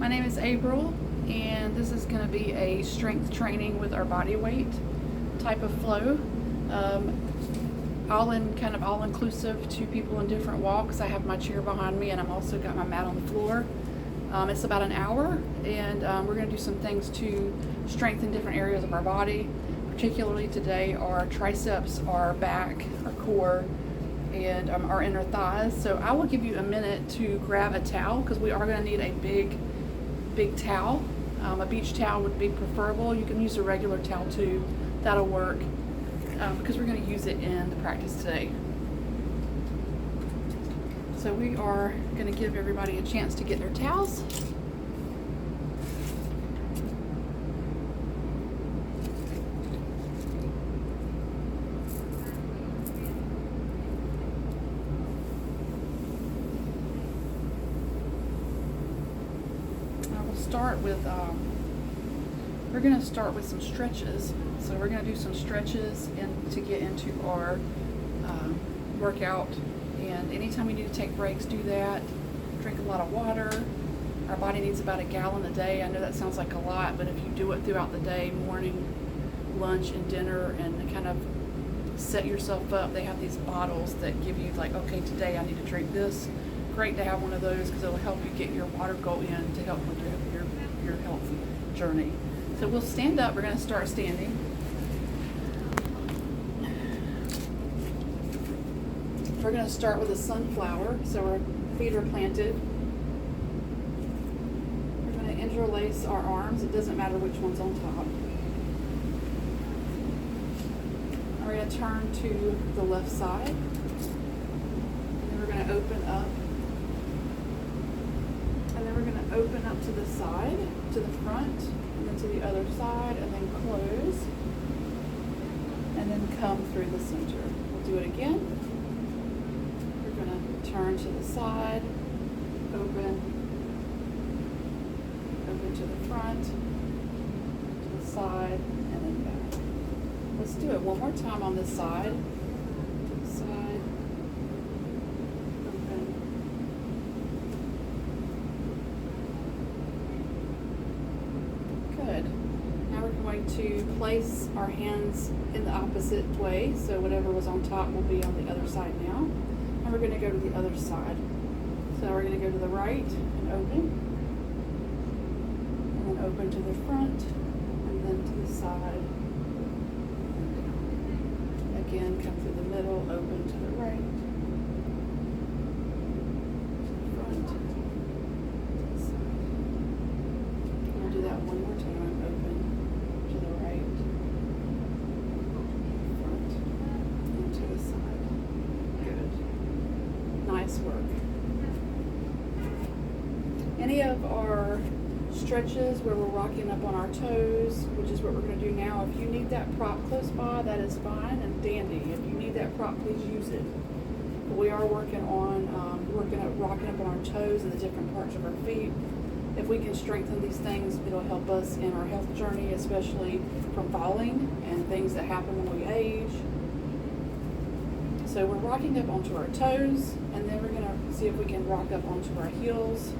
My name is April, and this is going to be a strength training with our body weight type of flow. All inclusive to people in different walks. I have my chair behind me, and I've also got my mat on the floor. It's about an hour, and we're going to do some things to strengthen different areas of our body. Particularly today, our triceps, our back, our core, and our inner thighs. So I will give you a minute to grab a towel, because we are going to need a big towel. A beach towel would be preferable. You can use a regular towel too. That'll work, because we're going to use it in the practice today. So we are going to give everybody a chance to get their towels. We're going to start with some stretches. So we're going to do some stretches to get into our workout. And anytime you need to take breaks, do that. Drink a lot of water. Our body needs about a gallon a day. I know that sounds like a lot, but if you do it throughout the day, morning, lunch, and dinner, and kind of set yourself up, they have these bottles that give you like, okay, today I need to drink this. Great to have one of those, because it'll help you get your water goal in to help with your health journey. So we'll stand up. We're going to start standing. We're going to start with a sunflower. So our feet are planted. We're going to interlace our arms. It doesn't matter which one's on top. And we're going to turn to the left side. And then we're going to open up. And then we're going to open up to the side, to the front, and then to the other side, and then close, and then come through the center. We'll do it again. We're going to turn to the side, open to the front, to the side, and then back. Let's do it one more time on this side. To the side, open. Good. Now we're going to place our hands in the opposite way, so whatever was on top will be on the other side now. And we're going to go to the other side. So we're going to go to the right and then open to the front, and then to the side. Again, come through the middle, open to the right, to the front, to the side. We'll do that one more time. Open to the right, front, and to the side. Good. Nice work. Any of our stretches where we're rocking up on our toes, which is what we're going to do now. If you need that prop close by, that is fine and dandy. If you need that prop, please use it. But we are working on rocking up on our toes and the different parts of our feet. If we can strengthen these things, it'll help us in our health journey, especially from falling and things that happen when we age. So we're rocking up onto our toes, and then we're going to see if we can rock up onto our heels.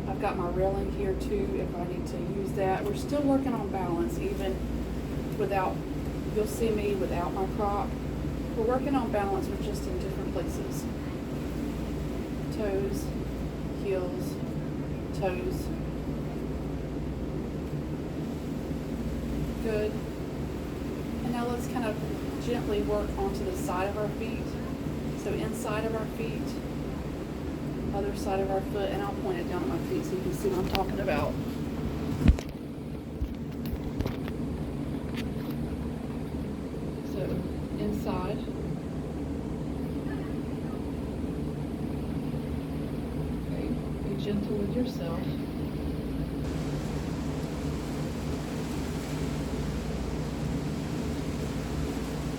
I've got my railing here too if I need to use that. We're still working on balance even without, you'll see me without my prop. We're working on balance, we're just in different places. Toes, heels, toes. Good. And now let's kind of gently work onto the side of our feet. So inside of our feet, other side of our foot, and I'll point it down at my feet so you can see what I'm talking about. So inside. Okay, be gentle with yourself.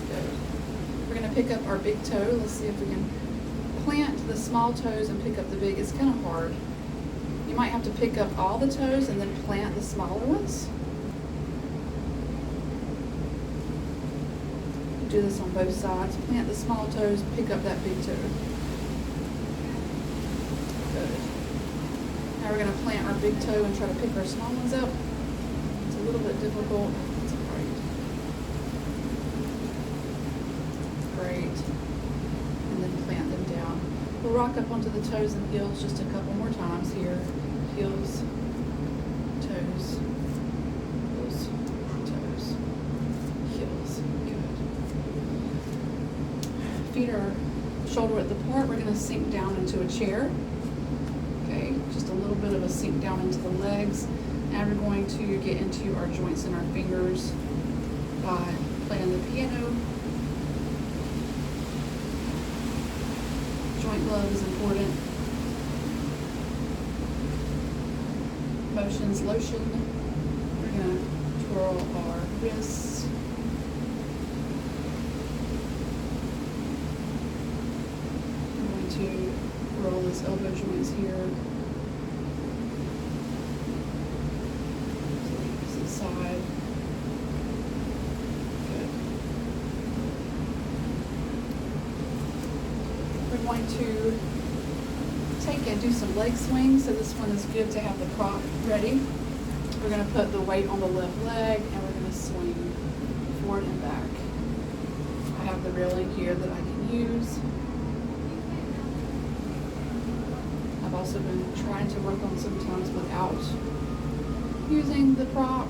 Good. We're going to pick up our big toe. Let's see if we can plant the small toes and pick up the big. It's kind of hard. You might have to pick up all the toes and then plant the smaller ones. Do this on both sides. Plant the small toes, pick up that big toe. Good. Now we're gonna plant our big toe and try to pick our small ones up. It's a little bit difficult. It's great. Great. And then plant them down. We'll rock up onto the toes and heels just a couple more times here. Heels, toes, heels, toes, heels. Good. Feet are shoulder width apart. We're going to sink down into a chair. Okay, just a little bit of a sink down into the legs. And we're going to get into our joints and our fingers by playing the piano. Joint love is important. Motions, lotion. We're going to twirl our wrists. I'm going to roll those elbow joints here. To the side. Good. We're going to take and do some leg swings. So this one is good to have the prop ready. We're going to put the weight on the left leg and we're going to swing forward and back. I have the railing here that I can use. I've also been trying to work on sometimes without using the prop.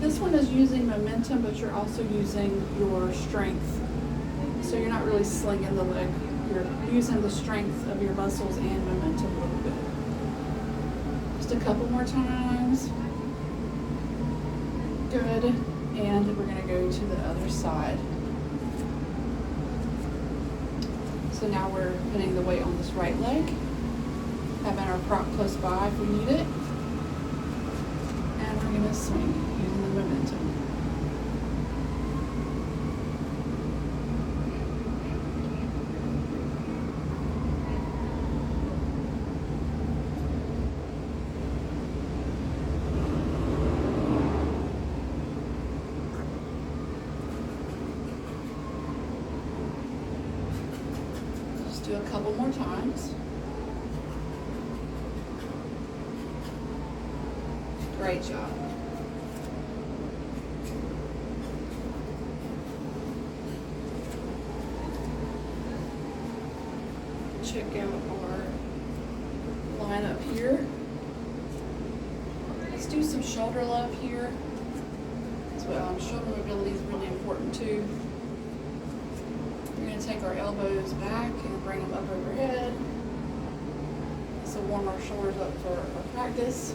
This one is using momentum, but you're also using your strength. So you're not really slinging the leg. You're using the strength of your muscles and momentum a little bit. Just a couple more times. Good. And we're going to go to the other side. So now we're putting the weight on this right leg. Having our prop close by if we need it. And we're going to swing using the momentum. Just do a couple more times. Great job. Check out our line up here. Let's do some shoulder love here as well. Shoulder mobility is really important too. We're going to take our elbows back and bring them up overhead. This will warm our shoulders up for our practice.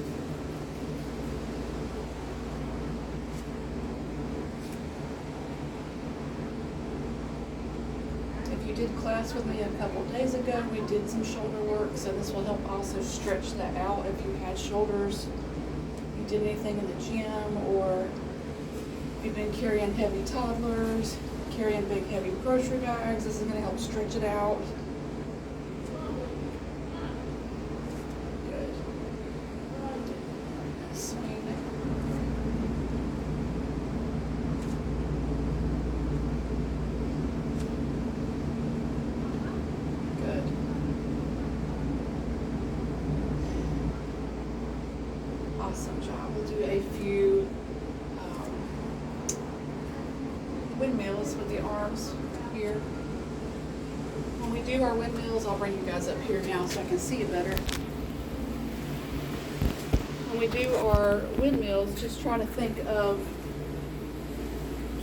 If you did class with me a couple days ago, we did some shoulder work, so this will help also stretch that out if you had shoulders, you did anything in the gym, or if you've been carrying heavy toddlers, carrying big heavy grocery bags. This is going to help stretch it out. Good. Swing. Good. Awesome job. We'll do a few windmills with the arms here. When we do our windmills, I'll bring you guys up here now so I can see you better. When we do our windmills, just try to think of,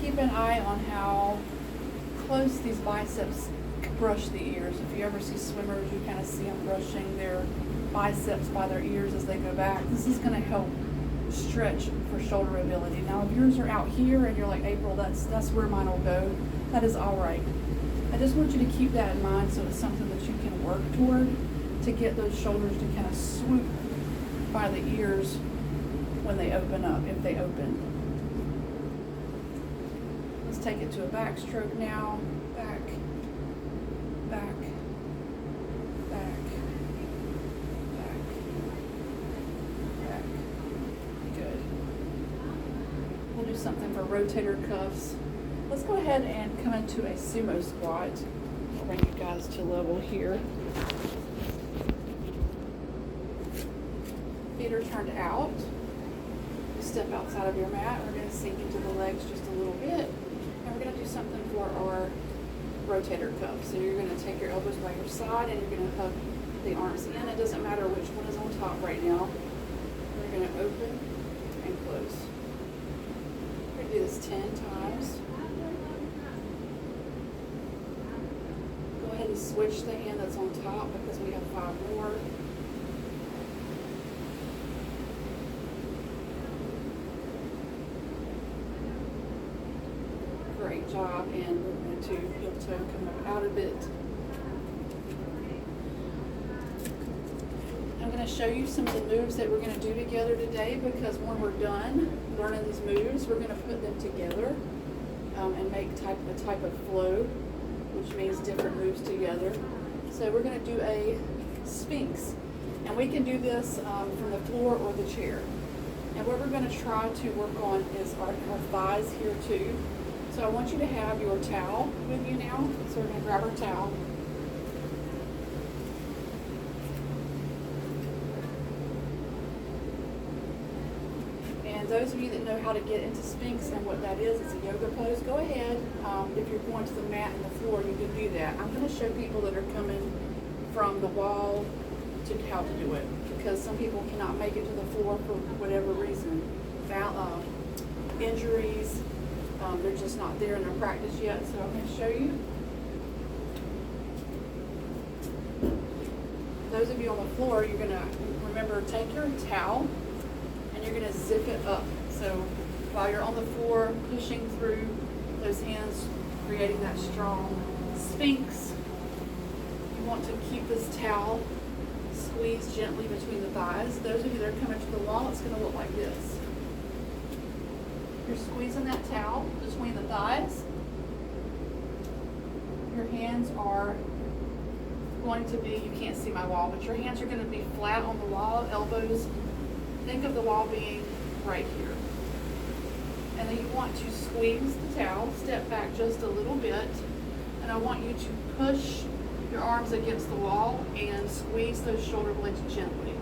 keep an eye on how close these biceps brush the ears. If you ever see swimmers, you kind of see them brushing their biceps by their ears as they go back. This is going to help stretch for shoulder mobility. Now, if yours are out here and you're like, April, that's where mine will go, that is all right. I just want you to keep that in mind so it's something that you can work toward to get those shoulders to kind of swoop by the ears when they open up, if they open. Let's take it to a backstroke now. Back, back, back, back, back. Good. We'll do something for rotator cuffs. Let's go ahead and come into a sumo squat. I'll bring you guys to level here. feet are turned out. You step outside of your mat. We're going to sink into the legs just a little bit. And we're going to do something for our rotator cuff. So you're going to take your elbows by your side and you're going to hug the arms in. It doesn't matter which one is on top right now. We're going to open and close. We're going to do this 10 times. Go ahead and switch the hand that's on top because we have 5 more. Great job, and we're going to heel toe come up out a bit. I'm going to show you some of the moves that we're going to do together today because when we're done learning these moves, we're going to put them together and make a type of flow, which means different moves together. So we're going to do a Sphinx, and we can do this from the floor or the chair. And what we're going to try to work on is our thighs here too. So I want you to have your towel with you now. So we're going to grab our towel. And those of you that know how to get into Sphinx and what that is, it's a yoga pose, go ahead. If you're going to the mat and the floor, you can do that. I'm going to show people that are coming from the wall to how to do it because some people cannot make it to the floor for whatever reason. Injuries. They're just not there in their practice yet, so I'm going to show you. Those of you on the floor, you're going to remember, take your towel and you're going to zip it up. So while you're on the floor, pushing through those hands, creating that strong Sphinx, you want to keep this towel squeezed gently between the thighs. Those of you that are coming to the wall, it's going to look like this. You're squeezing that towel between the thighs. Your hands are going to be, you can't see my wall, but your hands are going to be flat on the wall, elbows. Think of the wall being right here. And then you want to squeeze the towel, step back just a little bit, and I want you to push your arms against the wall and squeeze those shoulder blades gently.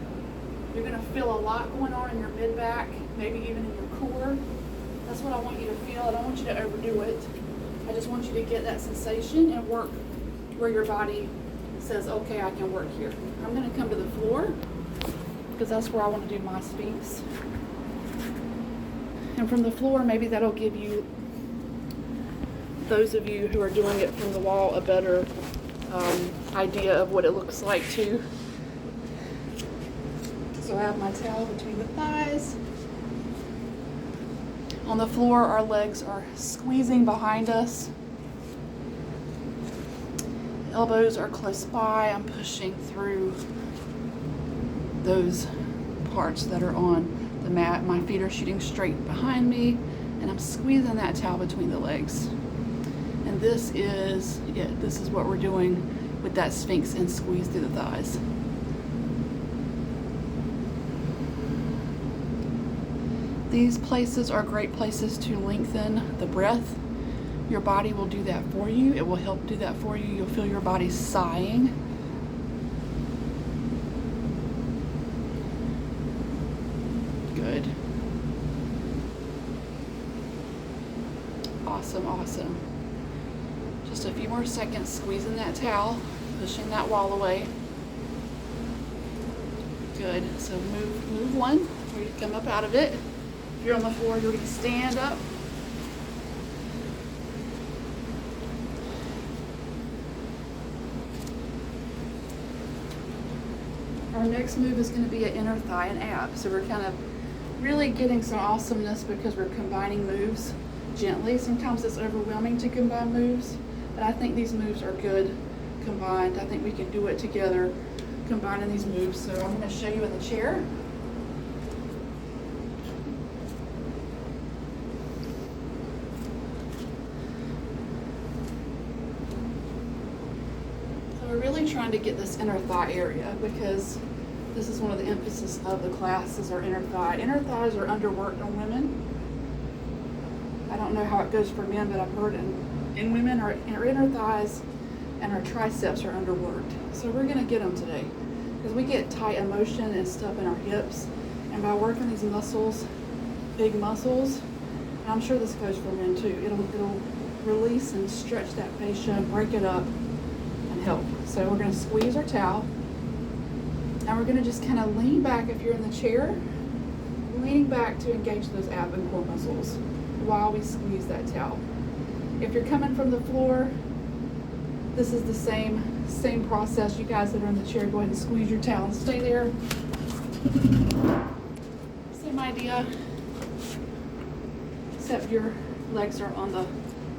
You're going to feel a lot going on in your mid-back, maybe even in your core. That's what I want you to feel. I don't want you to overdo it. I just want you to get that sensation and work where your body says, okay, I can work here. I'm going to come to the floor because that's where I want to do my Sphinx. And from the floor, maybe that'll give you, those of you who are doing it from the wall, a better idea of what it looks like too. So I have my towel between the thighs. On the floor, our legs are squeezing behind us. Elbows are close by. I'm pushing through those parts that are on the mat. My feet are shooting straight behind me, and I'm squeezing that towel between the legs. And this is it. This is what we're doing with that Sphinx and squeeze through the thighs. These places are great places to lengthen the breath. Your body will do that for you. It will help do that for you. You'll feel your body sighing. Good. Awesome, awesome. Just a few more seconds squeezing that towel, pushing that wall away. Good. So move one. Ready to come up out of it. If you're on the floor, you're going to stand up. Our next move is going to be an inner thigh and ab. So we're kind of really getting some awesomeness because we're combining moves gently. Sometimes it's overwhelming to combine moves, but I think these moves are good combined. I think we can do it together, combining these moves. So I'm going to show you in the chair. We're really trying to get this inner thigh area because this is one of the emphasis of the class is our inner thigh. Inner thighs are underworked on women. I don't know how it goes for men, but I've heard in women our inner thighs and our triceps are underworked. So we're going to get them today because we get tight emotion and stuff in our hips And by working these muscles, big muscles, and I'm sure this goes for men too, it'll release and stretch that fascia, break it up, and help. So we're gonna squeeze our towel, and we're gonna just kind of lean back if you're in the chair, leaning back to engage those ab and core muscles while we squeeze that towel. If you're coming from the floor, this is the same process. You guys that are in the chair, go ahead and squeeze your towel and stay there. Same idea, except your legs are on the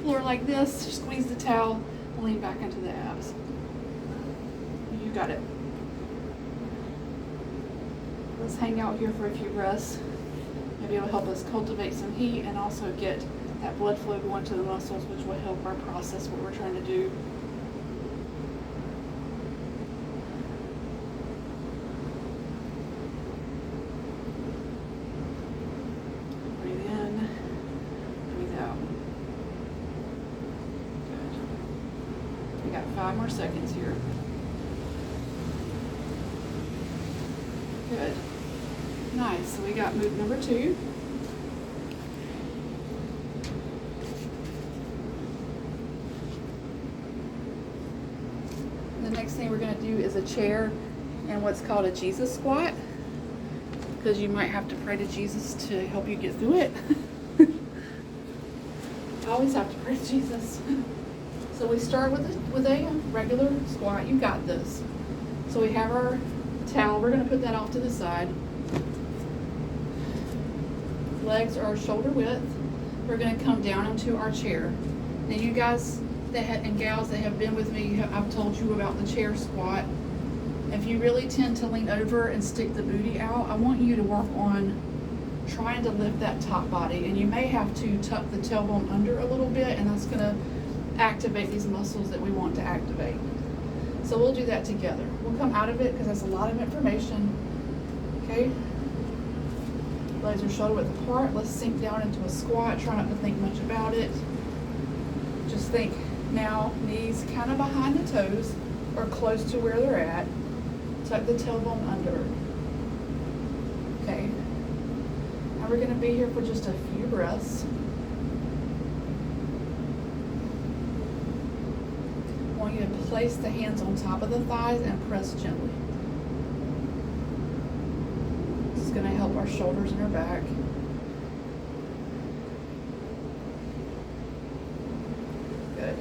floor like this. Squeeze the towel, lean back into the abs. You got it. Let's hang out here for a few breaths. Maybe it'll help us cultivate some heat and also get that blood flow going to the muscles, which will help our process what we're trying to do. Breathe in, breathe out. Good. We got 5 more seconds here. Good. Nice. So we got move number 2. The next thing we're going to do is a chair and what's called a Jesus squat, because you might have to pray to Jesus to help you get through it. I always have to pray to Jesus. So we start with a regular squat. You got this. So we have our towel. We're going to put that off to the side. Legs are shoulder width. We're going to come down into our chair. Now you guys and gals that have been with me, I've told you about the chair squat. If you really tend to lean over and stick the booty out, I want you to work on trying to lift that top body, and you may have to tuck the tailbone under a little bit, and that's going to activate these muscles that we want to activate. So we'll do that together. We'll come out of it because that's a lot of information. Okay? Legs are shoulder width apart. Let's sink down into a squat. Try not to think much about it. Just think now, knees kind of behind the toes or close to where they're at. Tuck the tailbone under. Okay. Now we're going to be here for just a few breaths. I want you to place the hands on top of the thighs and press gently. This is going to help our shoulders and our back. Good.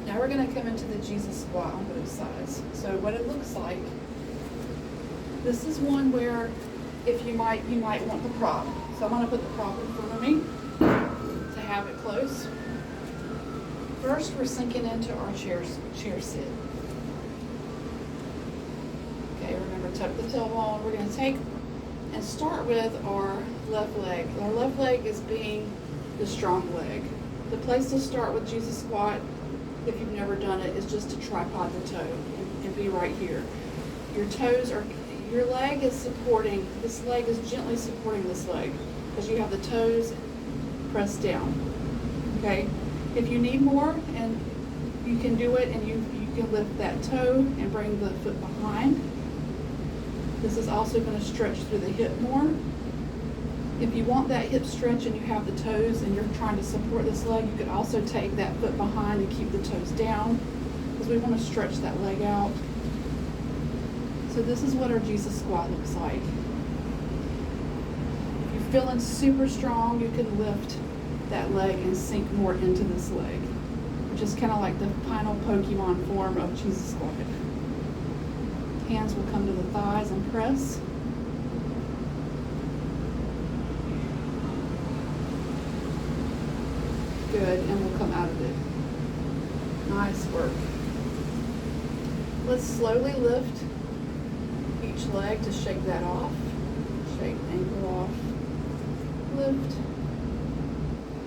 Now we're going to come into the Jesus squat on both sides. So what it looks like, this is one where if you might want the prop. So I'm going to put the prop in front of me to have it close. First, we're sinking into our chair sit. Okay, remember, tuck the tailbone. We're going to take and start with our left leg. Our left leg is being the strong leg. The place to start with Jesus squat, if you've never done it, is just to tripod the toe and be right here. Your leg is supporting, this leg is gently supporting this leg because you have the toes pressed down. Okay? If you need more, and you can do it, and you can lift that toe and bring the foot behind. This is also going to stretch through the hip more. If you want that hip stretch and you have the toes and you're trying to support this leg, you could also take that foot behind and keep the toes down, because we want to stretch that leg out. So this is what our Jesus squat looks like. If you're feeling super strong, you can lift that leg and sink more into this leg, which is kind of like the final Pokemon form of Jesus squat. Hands will come to the thighs and press. Good, and we'll come out of it. Nice work. Let's slowly lift each leg to shake that off. Shake ankle off. Lift.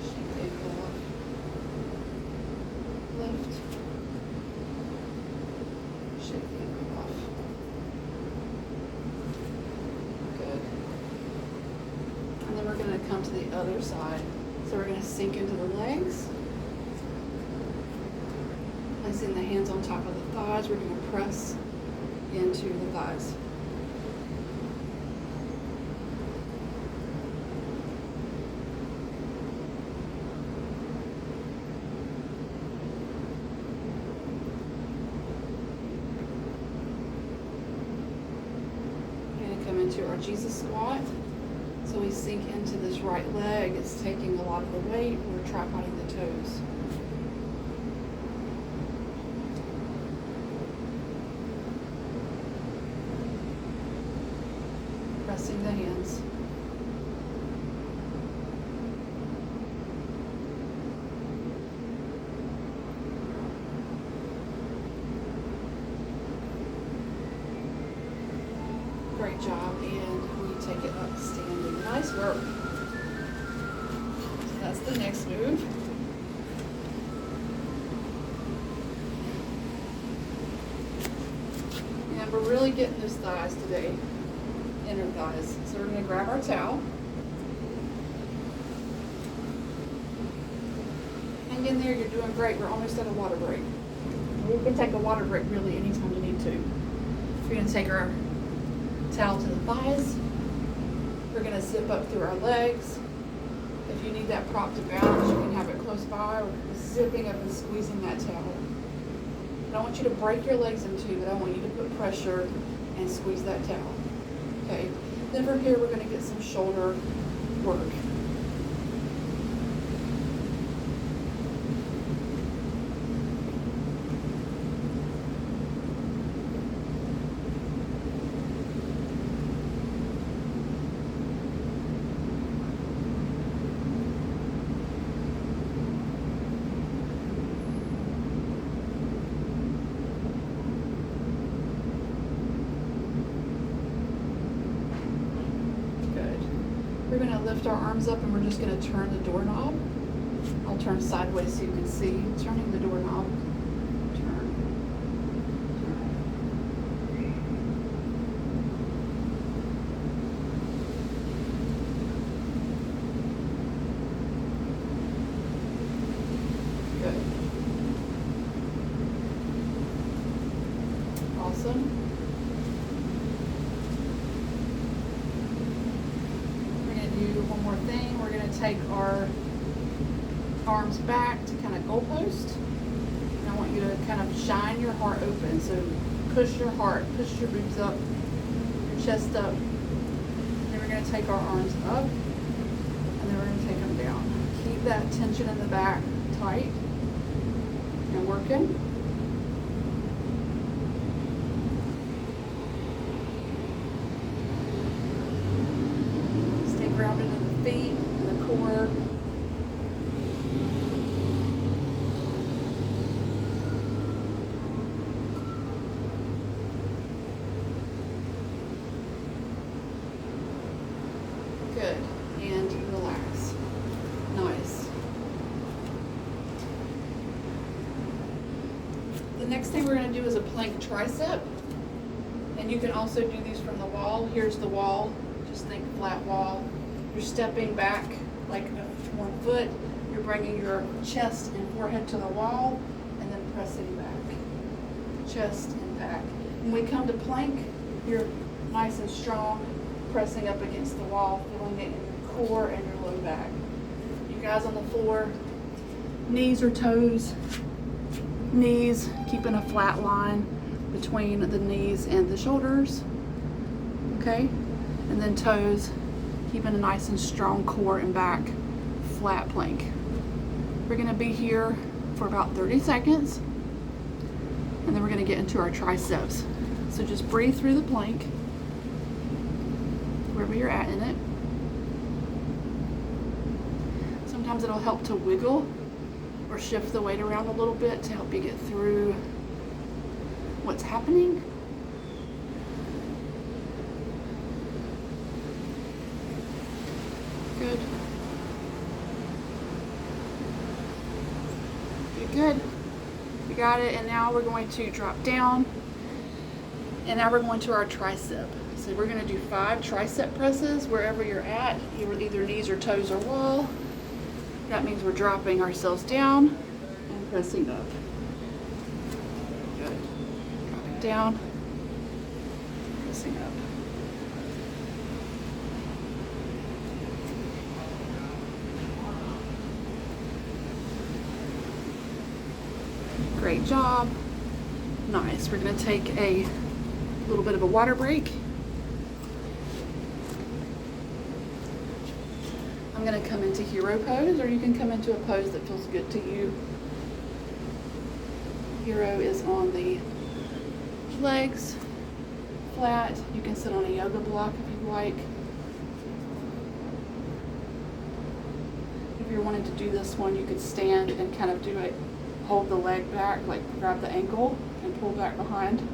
Shake ankle off. Lift. Shake the ankle off. Good. And then we're going to come to the other side. So we're going to sink into the legs. Placing the hands on top of the thighs, we're going to press into the thighs. into our Jesus squat. So we sink into this right leg. It's taking a lot of the weight. We're tripoding the toes. Pressing the hands. Great job, and we take it up standing. Nice work. So that's the next move. And we're really getting those thighs today, inner thighs. So we're going to grab our towel. Hang in there, you're doing great. We're almost at a water break. We can take a water break really anytime you need to. We're going to take our towel to the thighs. We're going to zip up through our legs. If you need that prop to balance, you can have it close by. We're zipping up and squeezing that towel. I don't want you to break your legs in two, but I want you to put pressure and squeeze that towel. Okay. Then from here, we're going to get some shoulder work. We're going to lift our arms up and we're just going to turn the doorknob. I'll turn sideways so you can see. Turning the doorknob. Turn. Good. Awesome. One more thing, we're going to take our arms back to kind of goalpost. And I want you to kind of shine your heart open. So push your heart, push your boobs up, your chest up. Then we're going to take our arms up, and then we're going to take them down. Keep that tension in the back tight and working. Grounded in the feet and the core. Good. And relax. Nice. The next thing we're going to do is a plank tricep. And you can also do these from the wall. Here's the wall. Just think flat wall. You're stepping back like 1 foot. You're bringing your chest and forehead to the wall and then pressing back. Chest and back. When we come to plank, you're nice and strong, pressing up against the wall, feeling it in your core and your low back. You guys on the floor, knees or toes. Knees, keeping a flat line between the knees and the shoulders. Okay? And then toes, keeping a nice and strong core and back, flat plank. We're going to be here for about 30 seconds, and then we're going to get into our triceps. So just breathe through the plank, wherever you're at in it. Sometimes it'll help to wiggle or shift the weight around a little bit to help you get through what's happening. Good. Good. You got it. And now we're going to drop down. And now we're going to our tricep. So we're going to do 5 tricep presses wherever you're at, either knees or toes or wall. That means we're dropping ourselves down and pressing up. Good. Dropping down, pressing up. Great job. Nice. We're going to take a little bit of a water break. I'm gonna come into hero pose, or you can come into a pose that feels good to you. Hero is on the legs flat. You can sit on a yoga block if you like. If you're wanting to do this one, you could stand and kind of do it, hold the leg back, like grab the ankle and pull back behind.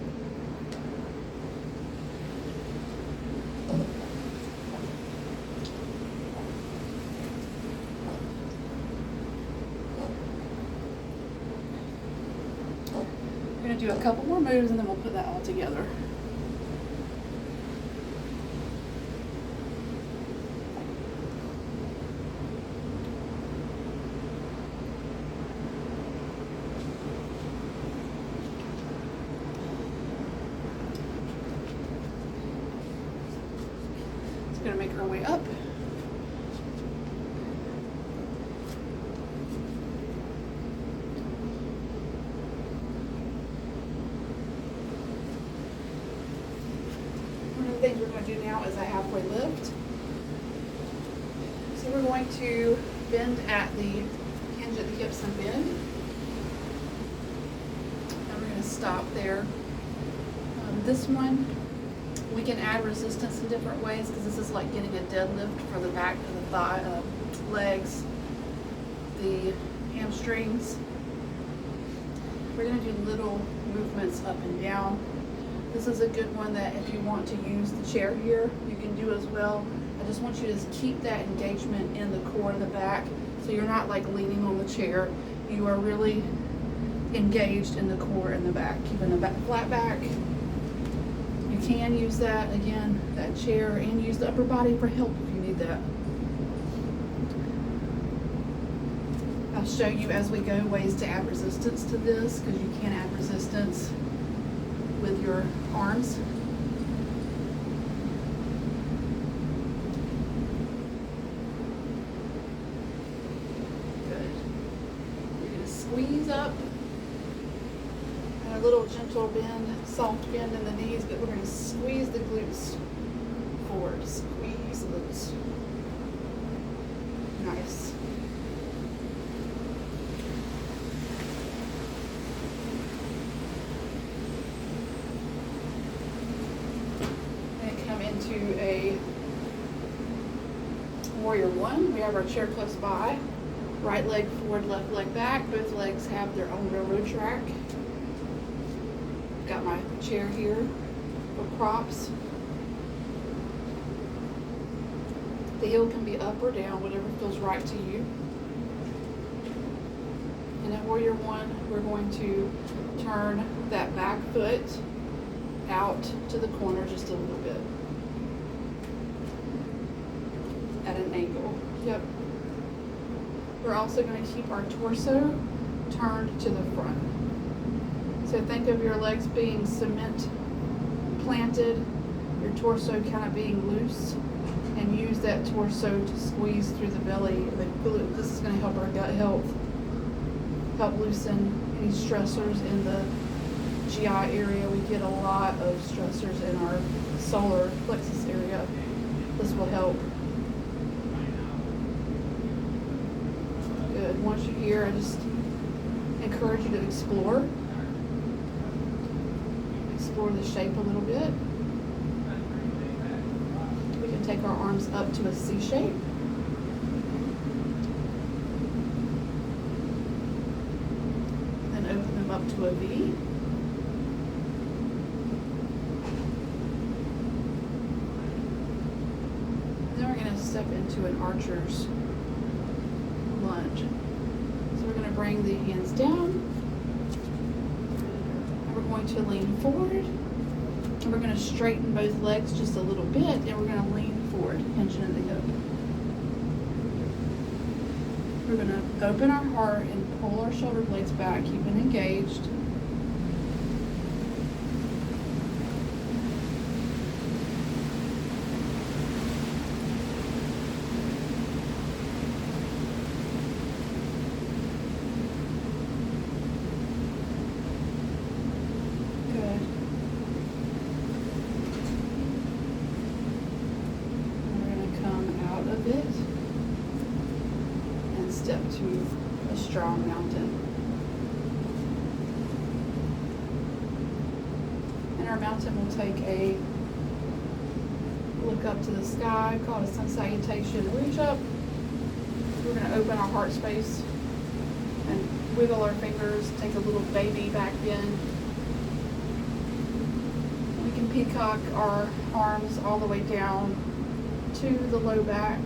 We're going to do a couple more moves and then we'll put that all together. Going to make our way up. One of the things we're going to do now is a halfway lift. So we're going to bend at the hinge at the hips and bend. And we're going to stop there. This one, we can add resistance in different ways because this is like getting a deadlift for the back of the thigh, legs, the hamstrings. We're going to do little movements up and down. This is a good one that if you want to use the chair here, you can do as well. I just want you to keep that engagement in the core and the back, so you're not like leaning on the chair. You are really engaged in the core and the back, keeping the back flat back. You can use that, again, that chair, and use the upper body for help if you need that. I'll show you as we go ways to add resistance to this, because you can add resistance with your arms. Good. You're going to squeeze up. A little gentle bend, soft bend in the knees, but we're going to squeeze the glutes forward. Squeeze the glutes. Nice. And come into a warrior one. We have our chair close by. Right leg forward, left leg back. Both legs have their own railroad track. Got my chair here for props. The heel can be up or down, whatever feels right to you. And at warrior one, we're going to turn that back foot out to the corner just a little bit at an angle. Yep. We're also going to keep our torso turned to the front. So think of your legs being cement planted, your torso kind of being loose, and use that torso to squeeze through the belly. The glute. This is going to help our gut health, help loosen any stressors in the GI area. We get a lot of stressors in our solar plexus area. This will help. Good. Once you're here, I just encourage you to explore the shape a little bit. We can take our arms up to a C shape. Then open them up to a V. Then we're going to step into an archer's lunge. So we're going to bring the hands down. We're going to lean forward, and we're going to straighten both legs just a little bit, and we're going to lean forward, hinging in the hip. We're going to open our heart and pull our shoulder blades back, keeping engaged. step to a strong mountain. And our mountain will take a look up to the sky, called a sun salutation. Reach up. We're going to open our heart space and wiggle our fingers, take a little baby back bend. We can peacock our arms all the way down to the low back.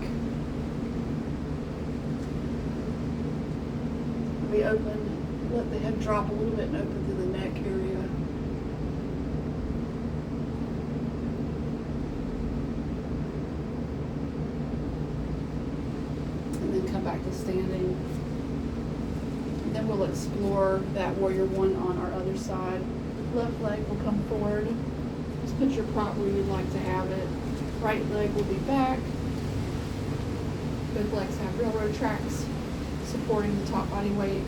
We open, let the head drop a little bit and open through the neck area. And then come back to standing. And then we'll explore that warrior one on our other side. Left leg will come forward. Just put your prop where you'd like to have it. Right leg will be back. Both legs have railroad tracks supporting the top body weight.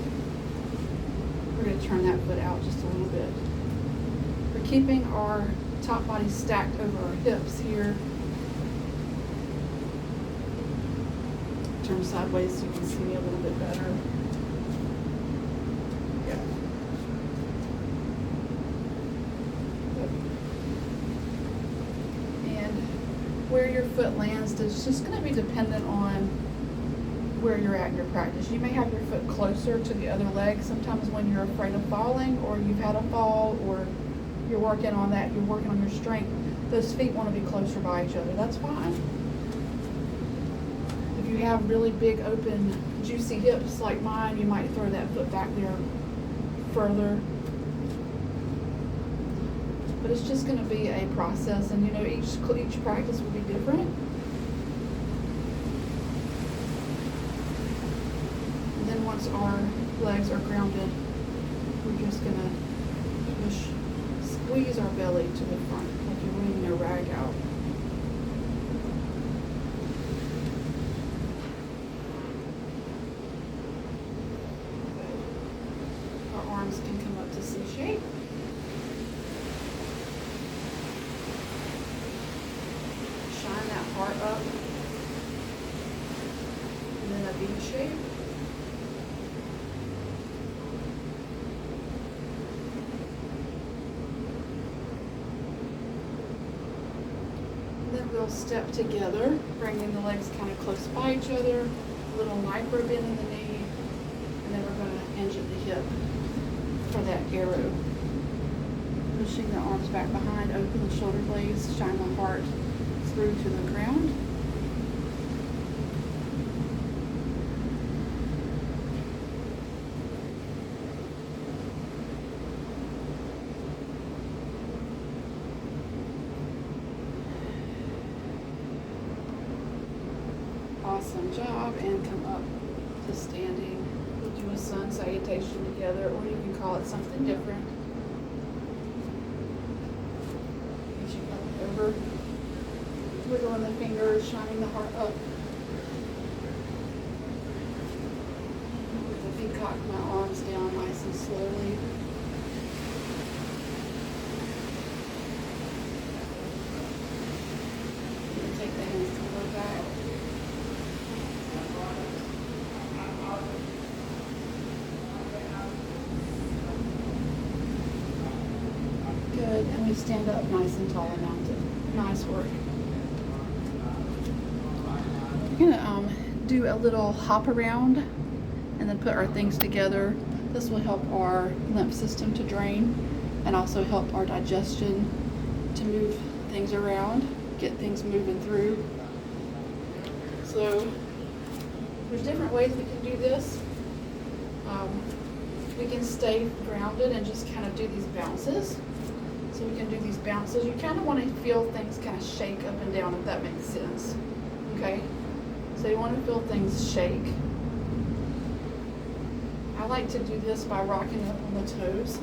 We're going to turn that foot out just a little bit. We're keeping our top body stacked over our hips here. Turn sideways so you can see me a little bit better. Yeah. And where your foot lands is just going to be dependent on where you're at in your practice. You may have your foot closer to the other leg. Sometimes when you're afraid of falling, or you've had a fall, or you're working on that, you're working on your strength, those feet want to be closer by each other. That's fine. If you have really big, open, juicy hips like mine, you might throw that foot back there further. But it's just going to be a process, and you know, each practice will be different. Once our legs are grounded, we're just going to squeeze our belly to the front, like you're wringing a rag out. Our arms can come up to C shape. Shine that heart up. And then a V shape. Then we'll step together, bringing the legs kind of close by each other, a little micro bend in the knee, and then we're going to hinge at the hip for that arrow. Pushing the arms back behind, open the shoulder blades, shine the heart through to the ground. Awesome job, and come up to standing. We'll do a sun salutation together, or you can call it something different. Reaching up over, wiggling the fingers, shining the heart up. With the peacock, my arms down nice and slowly. Take the hands to the low back. Good, and we stand up nice and tall and mounted. Nice work. We're gonna do a little hop around and then put our things together. This will help our lymph system to drain and also help our digestion to move things around, get things moving through. So there's different ways we can do this. We can stay grounded and just kind of do these bounces. So we can do these bounces. You kind of want to feel things kind of shake up and down, if that makes sense. Okay? So you want to feel things shake. I like to do this by rocking up on the toes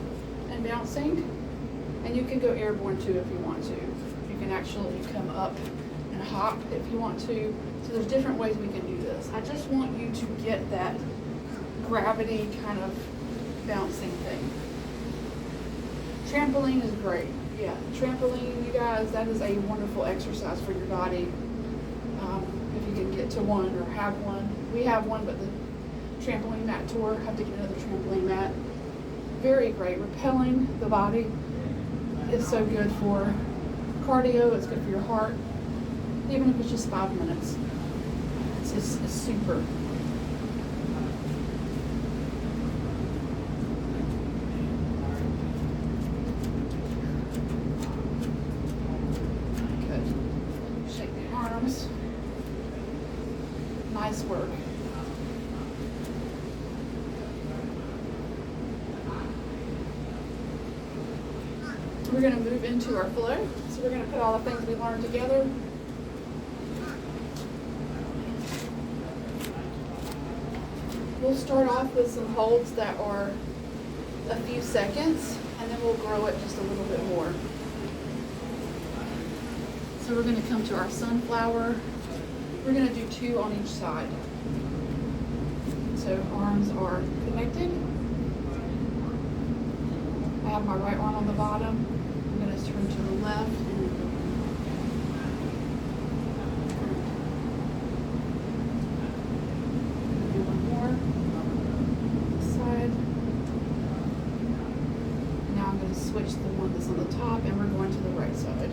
and bouncing. And you can go airborne too if you want to. You can actually come up and hop if you want to. So there's different ways we can do this. I just want you to get that gravity kind of bouncing thing. Trampoline is great. Yeah, trampoline, you guys, that is a wonderful exercise for your body. If you can get to one or have one. We have one, but trampoline mat tour. Have to get another trampoline mat. Very great. Repelling the body. It's so good for cardio. It's good for your heart. Even if it's just 5 minutes. It's super. Good. Shake the arms. Nice work. We're going to move into our flow. So we're going to put all the things we learned together. We'll start off with some holds that are a few seconds, and then we'll grow it just a little bit more. So we're going to come to our sunflower. We're going to do 2 on each side. So arms are connected. I have my right arm on the bottom. I'm going to turn to the left. Do one more. This side. Now I'm going to switch the one that's on the top, and we're going to the right side.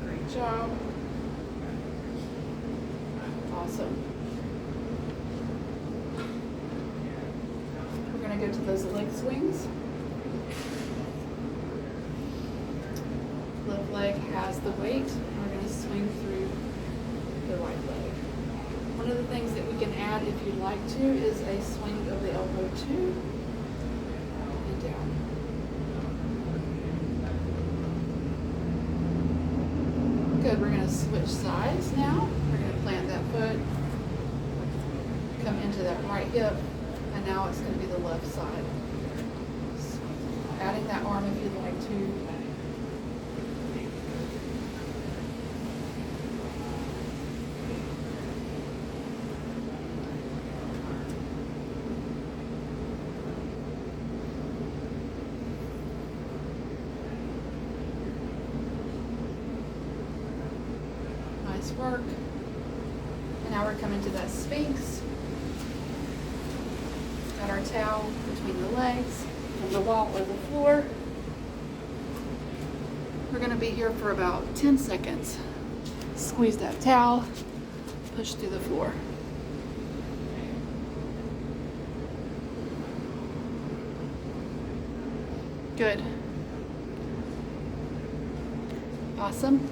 Great job. Awesome. We're going to go to those leg swings. Left leg has the weight. We're going to swing through the right leg. One of the things that we can add, if you'd like to, is a swing of the elbow to and down. Good. We're going to switch sides now. We're going to plant that foot, come into that right hip, and now it's going to be the left side. Adding that arm if you'd like to. Nice work. And now we're coming to that Sphinx. Got our towel between the legs and the wall or the floor. We're going to be here for about 10 seconds. Squeeze that towel, push through the floor. Good. Awesome.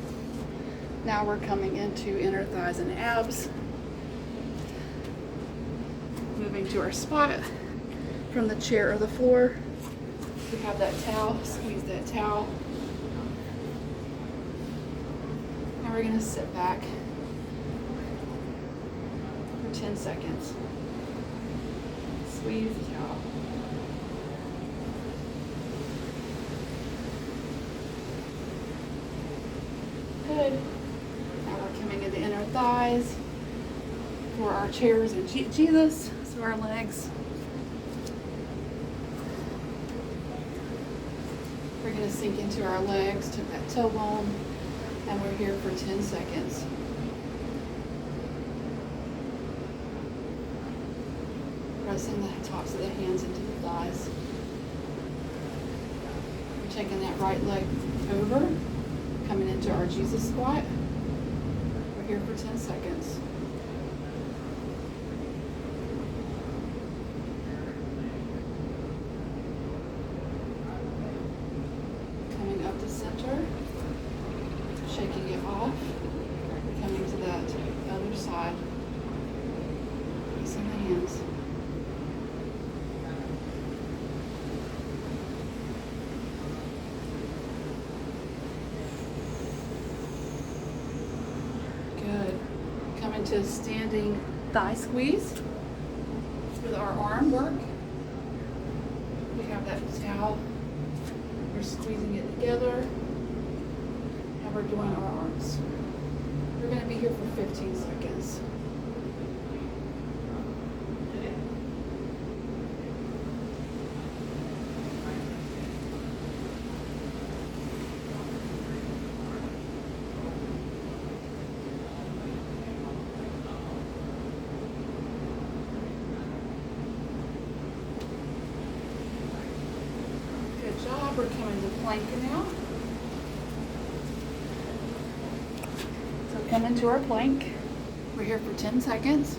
Now we're coming into inner thighs and abs. Moving to our spot from the chair or the floor. We have that towel, squeeze that towel. Now we're going to sit back for 10 seconds. Squeeze the towel. Good. Now we're coming into inner thighs for our chairs and Jesus. So our legs. We're going to sink into our legs to that toe bone, and we're here for 10 seconds. Pressing the tops of the hands into the thighs. We're taking that right leg over, coming into our Jesus squat. We're here for 10 seconds. Coming up to center, shaking it off, coming to that other side, releasing the hands. Good. Coming to standing thigh squeeze with our arm work. We have that towel. We're squeezing it together, and we're doing our arms. We're going to be here for 15 seconds. job. We're coming to plank now. So come into our plank. We're here for 10 seconds.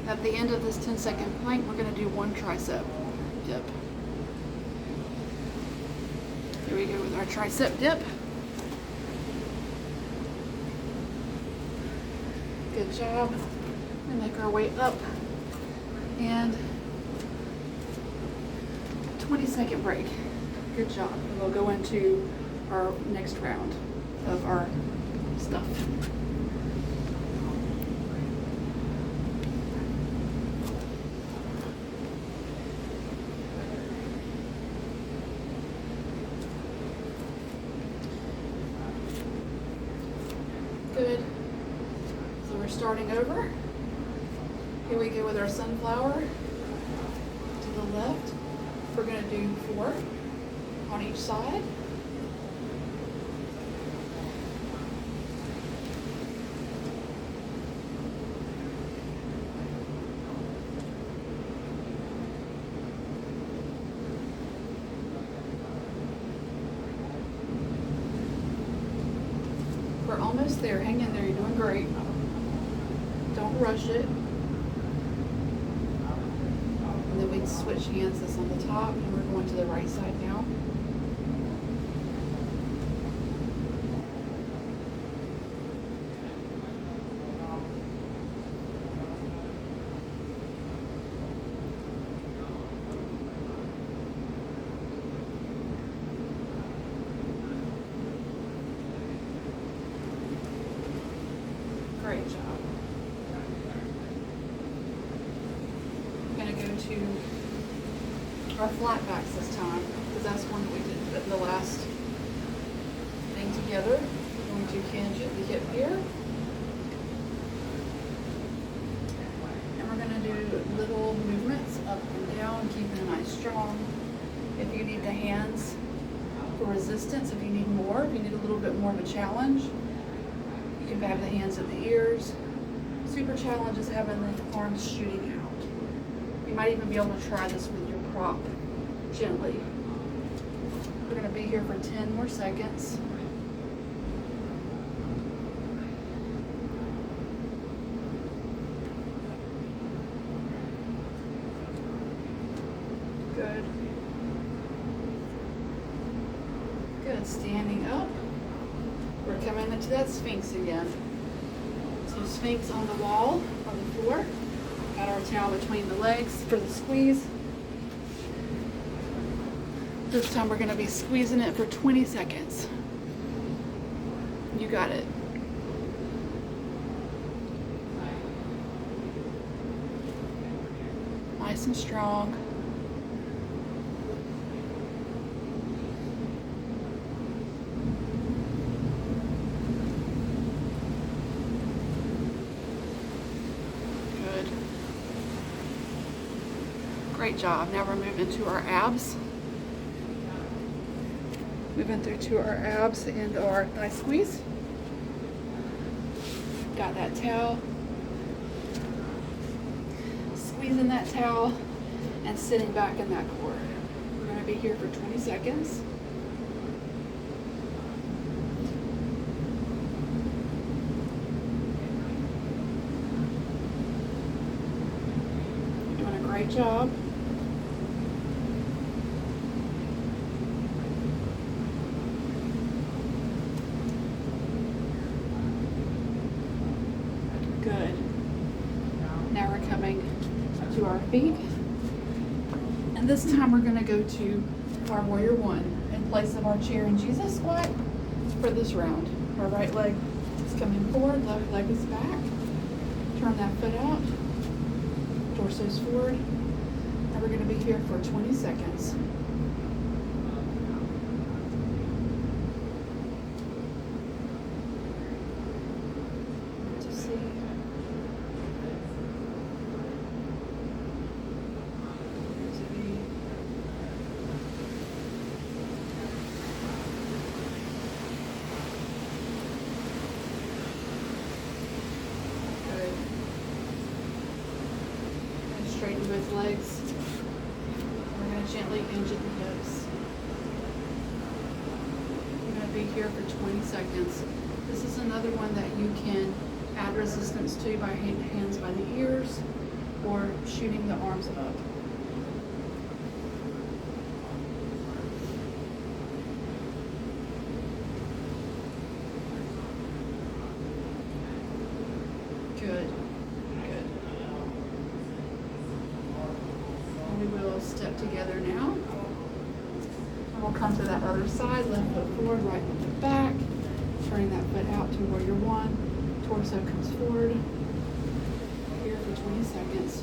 At the end of this 10-second plank, we're going to do one tricep dip. Here we go with our tricep dip. Good job. And make our way up. And 20-second break. Good job. And we'll go into our next round of our stuff. Good. So we're starting over. Here we go with our sunflower to the left. We're going to do 4 on each side. We're almost there. Hang in there. You're doing great. Don't rush it. And then we switch hands. This on the top, and we're going to the right side now. Great job. We're going to go to our flat backs this time, because that's one that we did in the last thing together. We're going to hinge at the hip here. And we're going to do little movements up and down, keeping it nice strong. If you need the hands for resistance, if you need more, if you need a little bit more of a challenge, you can have the hands at the ears. Super challenge is having the arms shooting out. You might even be able to try this with your prop gently. We're going to be here for 10 more seconds. Good. Good. Standing up. We're coming into that Sphinx again. So Sphinx on the wall, on the floor. Got our towel between the legs for the squeeze. This time we're going to be squeezing it for 20 seconds. You got it. Nice and strong. Great job. Now we're moving to our abs. Moving through to our abs and our thigh squeeze. Got that towel. Squeezing that towel and sitting back in that cord. We're going to be here for 20 seconds. You're doing a great job. Good. Now we're coming to our feet. And this time we're going to go to our Warrior One in place of our chair and Jesus squat for this round. Our right leg is coming forward, left leg is back. Turn that foot out. Torso's forward. And we're going to be here for 20 seconds. Straighten both legs. We're going to gently inch at the hips. We're going to be here for 20 seconds. This is another one that you can add resistance to by hands by the ears or shooting the arms up. Good. Good. And we will step together now. And we'll come to that other side, left foot forward, right foot back. Turning that foot out to warrior one. Torso comes forward. Here for 20 seconds.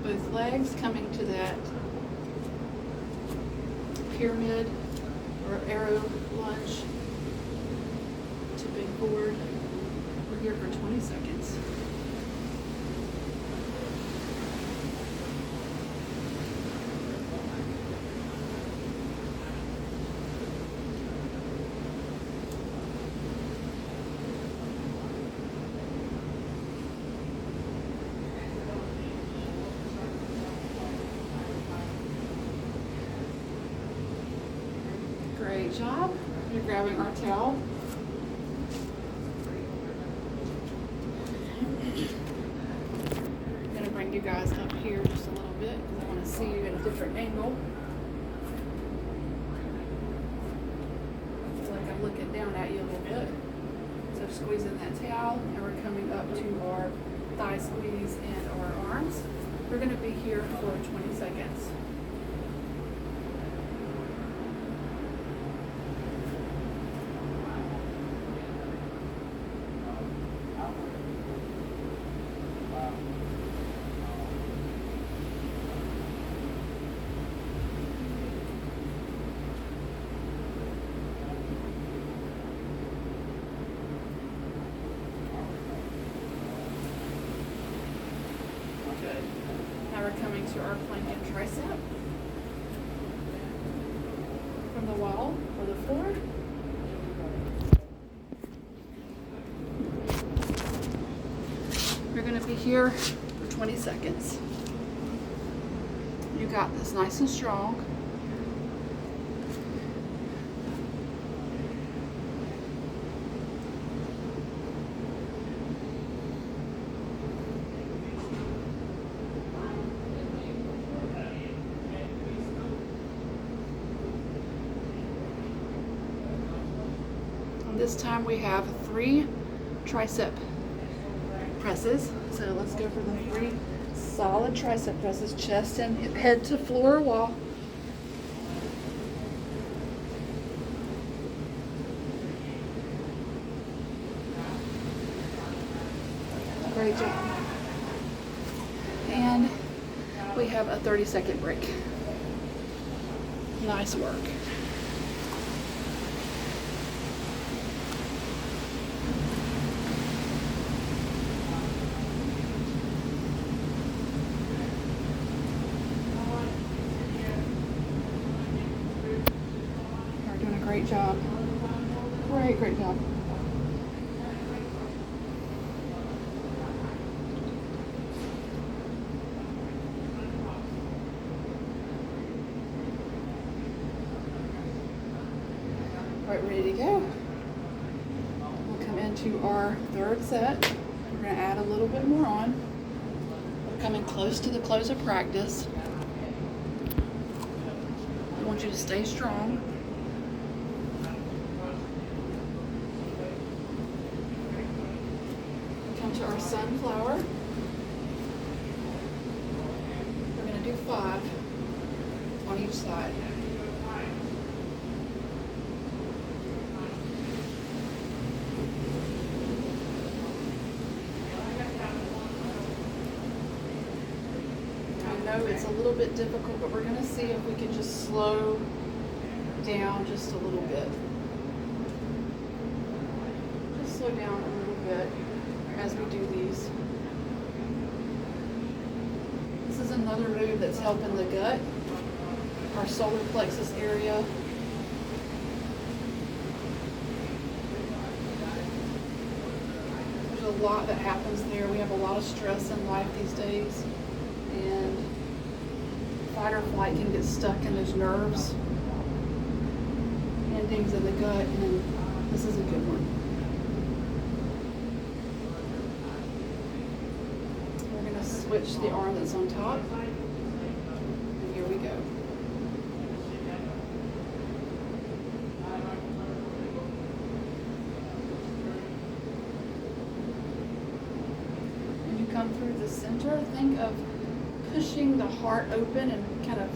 Both legs coming to that pyramid or arrow lunge, tipping forward. We're here for 20 seconds. Great job. You're grabbing our towel. I'm going to bring you guys up here just a little bit because I want to see you at a different angle. I feel like I'm looking down at you a little bit. So squeezing that towel, and we're coming up to our thigh squeeze and our arms. We're going to be here for 20 seconds. Good. Now we're coming to our plank and tricep. From the wall or the floor. We're going to be here for 20 seconds. You got this, nice and strong. This time we have 3 tricep presses. So let's go for the 3 solid tricep presses, chest and head to floor or wall. Great job. And we have a 30-second break. Nice work. Great job. Great job. Right, ready to go. We'll come into our third set. We're going to add a little bit more on. We're coming close to the close of practice. I want you to stay strong. Come to our sunflower. We're going to do 5 on each side. I know it's a little bit difficult, but we're going to see if we can just slow down just a little bit. Just slow down a little bit as we do these. This is another move that's helping the gut, our solar plexus area. There's a lot that happens there. We have a lot of stress in life these days, and fight or flight can get stuck in those nerves and things in the gut, and this is a good one. We're going to switch the arm that's on top, and here we go. And you come through the center, think of pushing the heart open and kind of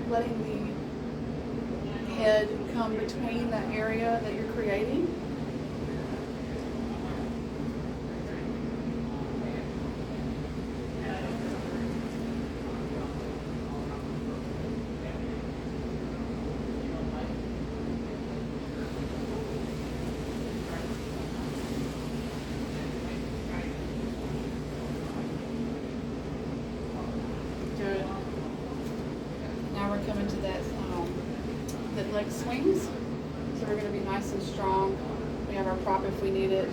letting the head come between that area that you're creating. Coming to that leg swings. So we're going to be nice and strong. We have our prop if we need it.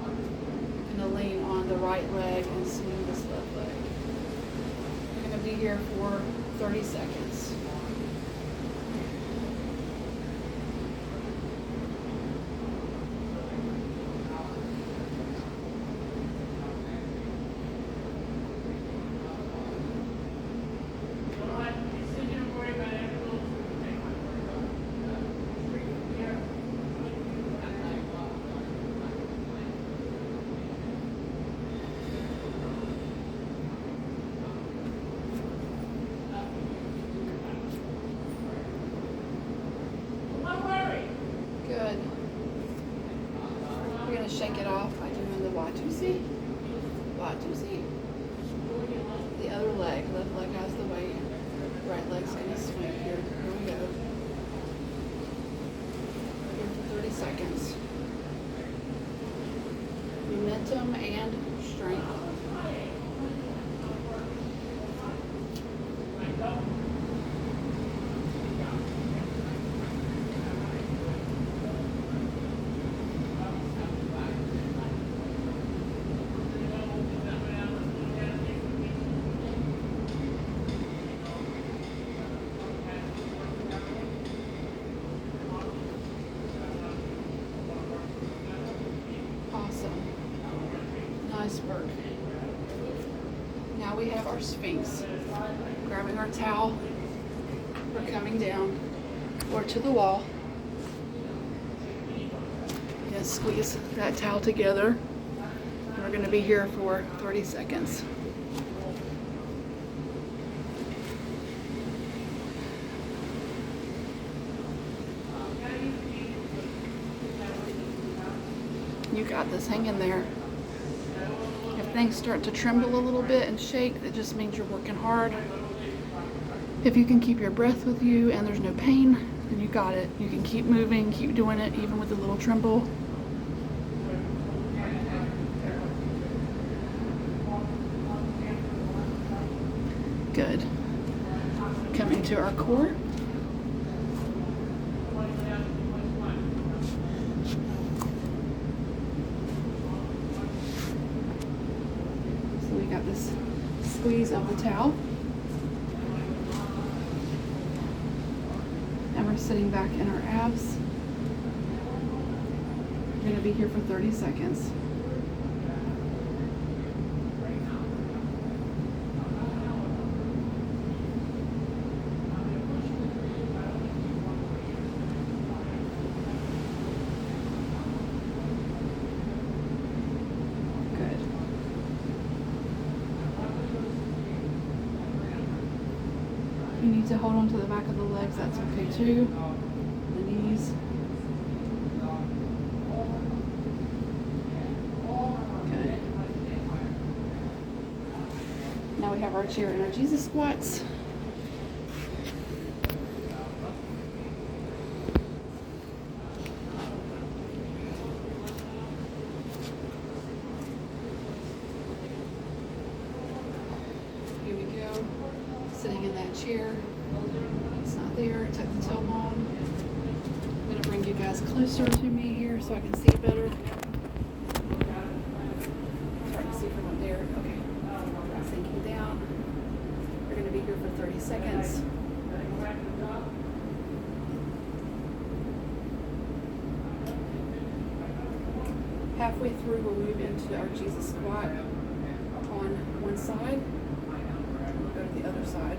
We're going to lean on the right leg and swing this left leg. We're going to be here for 30 seconds. Shake it off by doing the Watusi. Watusi. The other leg, left leg has the weight. Right leg's gonna swing here. Here we go. Here for 30 seconds. Momentum and strength. Nice work. Now we have our Sphinx. Grabbing our towel, we're coming down or to the wall. And squeeze that towel together. And we're going to be here for 30 seconds. You got this. Hang in there. If things start to tremble a little bit and shake, that just means you're working hard. If you can keep your breath with you and there's no pain, then you got it. You can keep moving, keep doing it, even with a little tremble. Good. Coming to our core. Got this squeeze of the towel, and we're sitting back in our abs. We're going to be here for 30 seconds. You need to hold on to the back of the legs, that's okay too. The knees. Good. Now we have our chair and our Jesus squats. chair. It's not there. Tuck the toe bone. I'm gonna bring you guys closer to me here so I can see better. It's hard to see from up there. Okay. Sinking down. We're gonna be here for 30 seconds. Halfway through, we'll move into our Jesus squat on one side. We'll go to the other side.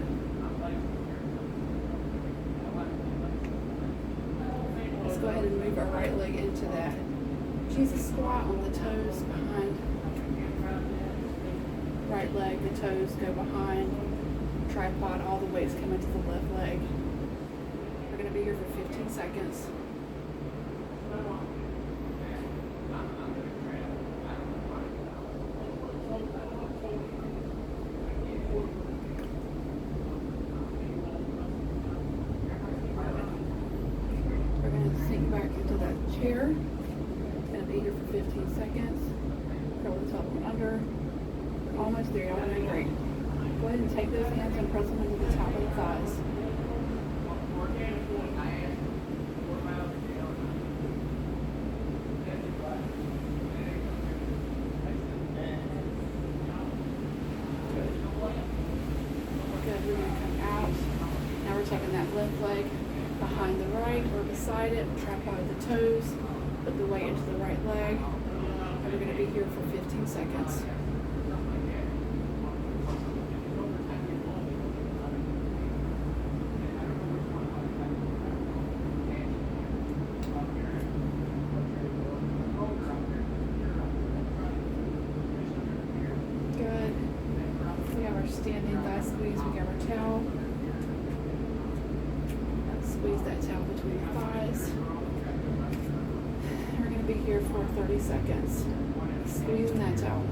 Let's go ahead and move our right leg into that Jesus squat on the toes behind. Right leg, the toes go behind. Tripod, all the weights come into the left leg. We're going to be here for 15 seconds. We're going to sink back into that chair. Going to be here for 15 seconds. Curl the top one under. Almost there, y'all are doing great. Go ahead and take those hands and press them into the top of the thighs. Good, we're going to come out. Now we're taking that left leg behind the right or beside it, tripod at the toes, put the weight into the right leg, and we're going to be here for 15 seconds. Good. We have our standing thigh squeeze. We got our towel. Squeeze that towel between the thighs. And we're going to be here for 30 seconds. Squeezing that towel.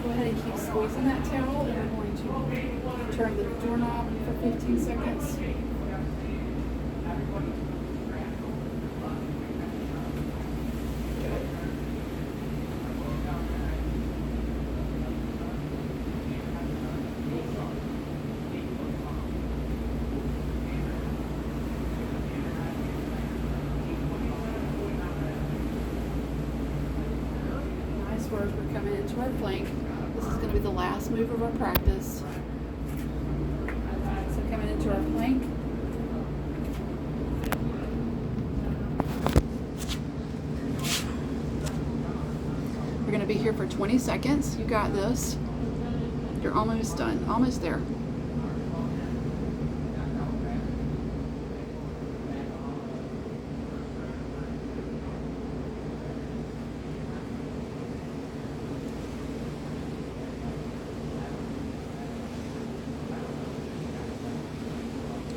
Go ahead and keep squeezing that towel, and we're going to turn the doorknob for 15 seconds. Good. Nice work. We're coming into our plank. This is going to be the last move of our practice. So coming into our plank. We're going to be here for 20 seconds. You got this. You're almost done. Almost there.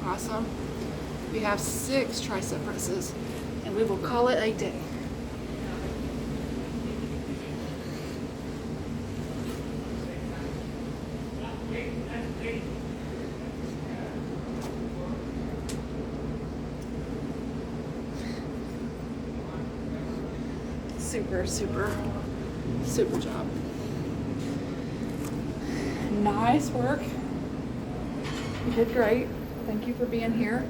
Awesome. We have 6 tricep presses, and we will call it a day. Super, super, super job. Nice work. You did great. Thank you for being here.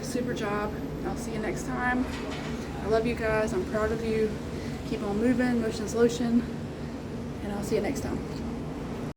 Super job. I'll see you next time. I love you guys. I'm proud of you. Keep on moving. Motion's lotion. And I'll see you next time.